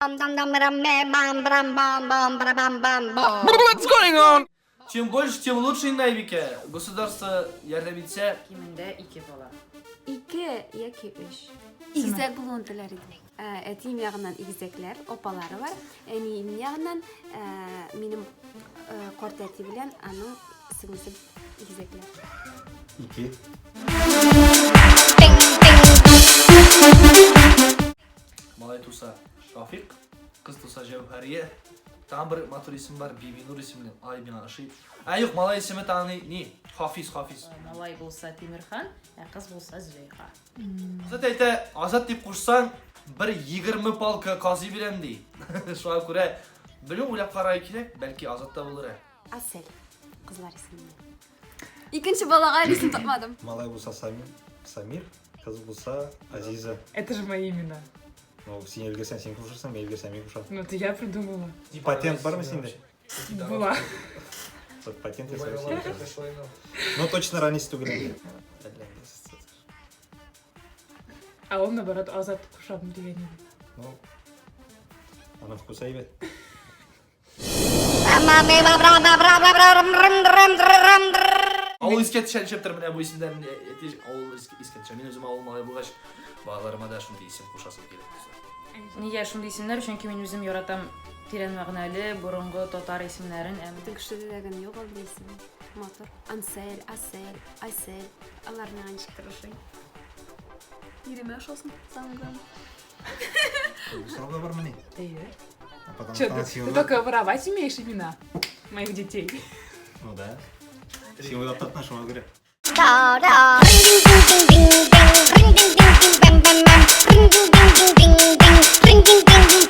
What's going on? Чем больше, тем лучше, Найвике. Государство ярдәмитсә. Кимендә 2 бала. 2 яки 3. Игезәк булуын теләр идем. Әтием ягыннан игезәкләр, опалары бар. Әнием ягыннан минем карт әти белән аның сеңлесе игезәкләр. 2. Малай туса Шафик, кыз туса Җәүһәрия. Там бер матур исем бар, Бибинур исемле. Ай, миңа ошый. Юк, малай исеме таны ни? Хафиз. Малай булса Тимирхан, кыз булса Зөләйха. Азат әйтә, Азат дип кушсаң, бер 20 палка казый бирәм ди. Шуңа күрә белү уйлап карай кирәк, бәлки Азат та булыр. Асел. Кызлар исеме. Икенче балага исем тапмадым. Малай булса Самир, кыз булса Азиза. Это же мои имена. Ну, син елгерсәң син кушырсың, мен елгерсәм мен кушам. Ну, это я придумала. Патент бармы синде? Была. Патент ясау. Ну, точно ранец түгел. А он, наоборот, Азат кушадым деген еді. Ну, аны вкуса ебет. Ауыл искә төшәнчәптер менә бу исемнәрне. Ауыл искә төшә. Мин үзем авыл малай булгач, балаларыма да шундый исем кушасым килә. Нигә шундый исемнәр? Чөнки мин үзем яратам тирән мәгънәле, борынгы татар исемнәрен. Бөтен кешеләрдә дәгән юк алды исем. Матур. Ансел, Асел, Айсел. Аларны ничек тырышый? Иреме ошосын, саңгам. Срок бармы ни? Че, ты только воровать умеешь имена моих детей? Ну да. Син уйлап тапма, шуңа күрә. Ring ding ding ding bam bam bam. Ring ding ding ding ding ding. Ring ding ding ding.